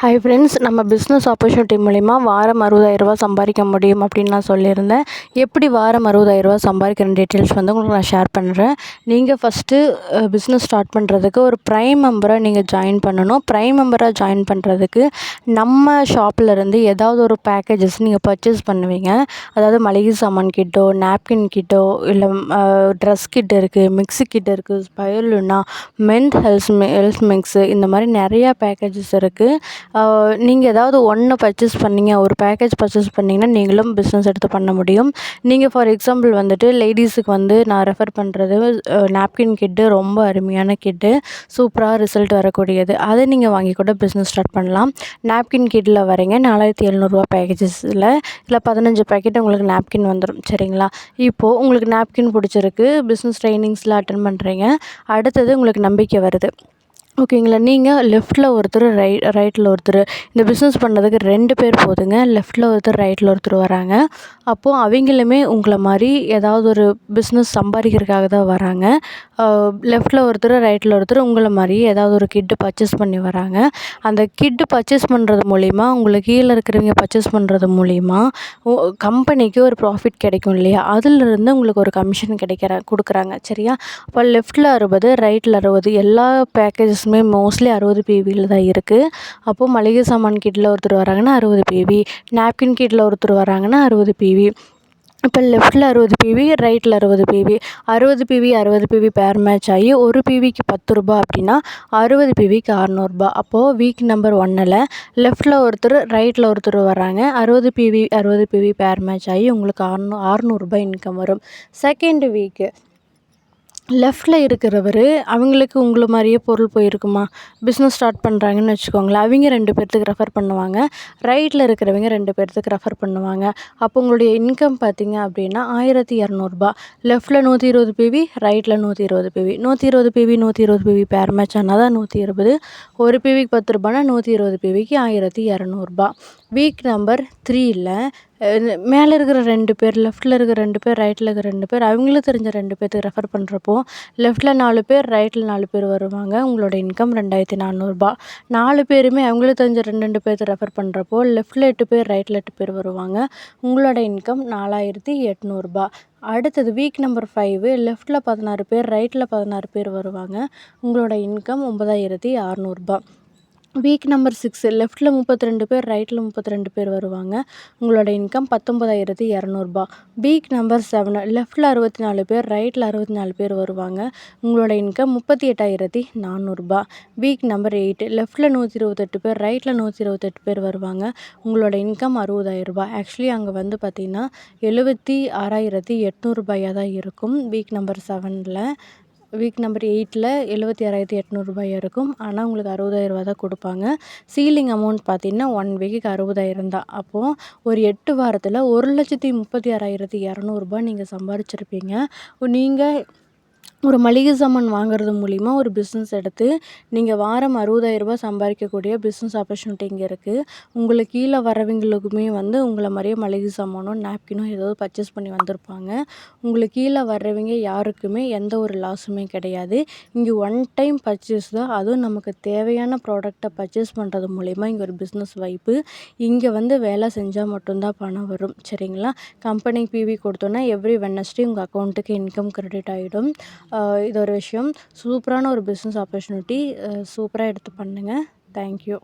Hi friends, நம்ம business opportunity மூலிமா வாரம் 60,000 சம்பாதிக்க முடியும் அப்படின்னு நான் சொல்லியிருந்தேன். எப்படி வாரம் 60,000 சம்பாதிக்கிற டீட்டெயில்ஸ் வந்து உங்களுக்கு நான் ஷேர் பண்ணுறேன். நீங்கள் ஃபஸ்ட்டு பிஸ்னஸ் ஸ்டார்ட் பண்ணுறதுக்கு ஒரு ப்ரைம் மெம்பராக நீங்கள் ஜாயின் பண்ணணும். ப்ரைம் மெம்பராக ஜாயின் பண்ணுறதுக்கு நம்ம ஷாப்லேருந்து ஏதாவது ஒரு பேக்கேஜஸ் நீங்கள் பர்ச்சேஸ் பண்ணுவீங்க. அதாவது மளிகை சாமான் கிட்டோ, நாப்கின் கிட்டோ, இல்லை ட்ரெஸ் கிட் இருக்குது, மிக்ஸி கிட் இருக்குது, ஸ்பைருலினா, ஹெல்த் மிக்ஸு, இந்த மாதிரி நிறையா பேக்கேஜஸ் இருக்குது. நீங்கள் ஏதாவது ஒன்று பர்ச்சேஸ் பண்ணீங்க, ஒரு பேக்கேஜ் பர்ச்சேஸ் பண்ணிங்கன்னா நீங்களும் பிஸ்னஸ் எடுத்து பண்ண முடியும். நீங்கள் ஃபார் எக்ஸாம்பிள் வந்துட்டு லேடீஸுக்கு வந்து நான் ரெஃபர் பண்ணுறது நாப்கின் கிட்டு ரொம்ப அருமையான கிட்டு, சூப்பராக ரிசல்ட் வரக்கூடியது. அதை நீங்கள் வாங்கி கூட பிஸ்னஸ் ஸ்டார்ட் பண்ணலாம். நாப்கின் கிட்டில் வரீங்க 4700 பேக்கேஜஸில் இல்லை 15 பேக்கெட் உங்களுக்கு நாப்கின் வந்துடும். சரிங்களா? இப்போது உங்களுக்கு நாப்கின் பிடிச்சிருக்கு, பிஸ்னஸ் ட்ரைனிங்ஸில் அட்டன் பண்ணுறீங்க. அடுத்தது உங்களுக்கு நம்பிக்கை வருது. ஓகேங்களா? நீங்கள் லெஃப்ட்டில் ஒருத்தர், ரைட்டில் ஒருத்தர், இந்த பிஸ்னஸ் பண்ணதுக்கு 2 பேர் போதுங்க. லெஃப்ட்டில் ஒருத்தர், ரைட்டில் ஒருத்தர் வராங்க. அப்போது அவங்களுமே உங்களை மாதிரி ஏதாவது ஒரு பிஸ்னஸ் சம்பாதிக்கிறதுக்காக தான் வராங்க. லெஃப்ட்டில் ஒருத்தர், ரைட்டில் ஒருத்தர் உங்களை மாதிரி ஏதாவது ஒரு கிட்டு பர்ச்சேஸ் பண்ணி வராங்க. அந்த கிட்டு பர்ச்சேஸ் பண்ணுறது மூலிமா, உங்களுக்கு கீழே இருக்கிறவங்க பர்ச்சேஸ் பண்ணுறது மூலிமா கம்பெனிக்கு ஒரு ப்ராஃபிட் கிடைக்கும் இல்லையா? அதிலிருந்து உங்களுக்கு ஒரு கமிஷன் கொடுக்குறாங்க. சரியா? அப்போ லெஃப்ட்டில் 60, ரைட்டில் 60, எல்லா பேக்கேஜஸுமே மோஸ்ட்லி 60 பிவியில் தான் இருக்குது. அப்போது மளிகை சாமான் கிட்டில் ஒருத்தர் வராங்கன்னா 60 பிவி, நாப்கின் கிட்டில் ஒருத்தர் வராங்கன்னா 60 பிவி. இப்போ லெஃப்ட்டில் 60 பிவி, ரைட்டில் 60 பிவி, 60 பிவி பேர் மேட்ச் ஆகி ஒரு பிவிக்கு 10 ரூபா அப்படின்னா 60 பிவிக்கு 600 ரூபா. அப்போது வீக் நம்பர் 1ல் லெஃப்ட்டில் ஒருத்தர், ரைட்டில் ஒருத்தர் வராங்க. 60 பிவி பேர் மேட்ச் ஆகி உங்களுக்கு 600 ரூபாய் இன்கம் வரும். செகண்ட் வீக்கு லெஃப்ட்டில் இருக்கிறவர், அவங்களுக்கு உங்களை மாதிரியே பொருள் போயிருக்குமா, பிஸ்னஸ் ஸ்டார்ட் பண்ணுறாங்கன்னு வச்சுக்கோங்களேன். அவங்க 2 பேர்த்துக்கு ரெஃபர் பண்ணுவாங்க. ரைட்டில் இருக்கிறவங்க 2 பேர்த்துக்கு ரெஃபர் பண்ணுவாங்க. அப்போ உங்களுடைய இன்கம் பார்த்தீங்க அப்படின்னா 1200 ரூபா. லெஃப்ட்டில் 120 பிவி, ரைட்டில் 120 பிவி, 120 பிவி பேர் மேட்ச் ஆனால் தான் 120. ஒரு பிவிக்கு 10 ரூபானா 120 பிவிக்கு 1200 ரூபா. வீக் நம்பர் 3ல் மேலே இருக்கிற 2 பேர், லெஃப்ட்டில் இருக்கிற 2 பேர், ரைட்டில் இருக்கிற 2 பேர், அவங்களுக்கு தெரிஞ்ச 2 பேர்த்துக்கு ரெஃபர் பண்ணுறப்போ லெஃப்ட்டில் 4 பேர், ரைட்டில் 4 பேர் வருவாங்க. உங்களோட இன்கம் 2400 ரூபா. 4 பேருமே அவங்களுக்கு தெரிஞ்ச 2 பேர்த்து ரெஃபர் பண்ணுறப்போ லெஃப்ட்டில் 8 பேர், ரைட்டில் 8 பேர் வருவாங்க. உங்களோட இன்கம் 4800 ரூபா. அடுத்தது வீக் நம்பர் 5, லெஃப்ட்டில் 16 பேர், ரைட்டில் 16 பேர் வருவாங்க. உங்களோட இன்கம் 9600 ரூபா. வீக் நம்பர் 6, லெஃப்ட்டில் 32 பேர், ரைட்டில் 32 பேர் வருவாங்க. உங்களோட இன்கம் 19200 ரூபா. வீக் நம்பர் 7, லெஃப்ட்டில் 64 பேர், ரைட்டில் 64 பேர் வருவாங்க. உங்களோட இன்கம் 38400 ரூபா. வீக் நம்பர் 8, லெஃப்ட்டில் 128 பேர், ரைட்டில் 128 பேர் வருவாங்க. உங்களோட இன்கம் 60000 ரூபா. ஆக்சுவலி அங்கே வந்து பார்த்திங்கன்னா 76800 ரூபாயாக தான் இருக்கும். வீக் நம்பர் 7ல், வீக் நம்பர் 8ல் 76800 ரூபாய் இருக்கும். ஆனால் உங்களுக்கு 60000 ரூபா தான் கொடுப்பாங்க. சீலிங் அமௌண்ட் பார்த்திங்கன்னா 1 வீக்குக்கு 60000 தான். அப்போது ஒரு 8 வாரத்தில் 1,36,200 ரூபாய் நீங்கள் சம்பாதிச்சிருப்பீங்க. நீங்கள் ஒரு மளிகை சாமான் வாங்குறது மூலிமா ஒரு பிஸ்னஸ் எடுத்து நீங்கள் வாரம் 60000 ரூபாய் சம்பாதிக்கக்கூடிய பிஸ்னஸ் ஆப்பர்ச்சுனிட்டி இங்கே இருக்குது. உங்களுக்கு கீழே வரவங்களுக்குமே வந்து உங்களை மாதிரியே மளிகை சாமானோ, நாப்கினோ ஏதாவது பர்ச்சேஸ் பண்ணி வந்திருப்பாங்க. உங்களுக்கு கீழே வர்றவங்க யாருக்குமே எந்த ஒரு லாஸுமே கிடையாது. இங்கே ஒன் டைம் பர்ச்சேஸ் தான். அதுவும் நமக்கு தேவையான ப்ராடக்டை பர்ச்சேஸ் பண்ணுறது மூலிமா இங்கே ஒரு பிஸ்னஸ் வாய்ப்பு. இங்கே வந்து வேலை செஞ்சால் மட்டும்தான் பணம் வரும். சரிங்களா? கம்பெனி பிவி கொடுத்தோன்னா எவ்ரி வெட்னஸ்டே உங்கள் அக்கௌண்ட்டுக்கு இன்கம் கிரெடிட் ஆகிடும். இது ஒரு விஷயம். சூப்பரான ஒரு பிஸ்னஸ் ஆப்பர்ச்சுனிட்டி. சூப்பராக எடுத்து பண்ணுங்கள். தேங்க்யூ.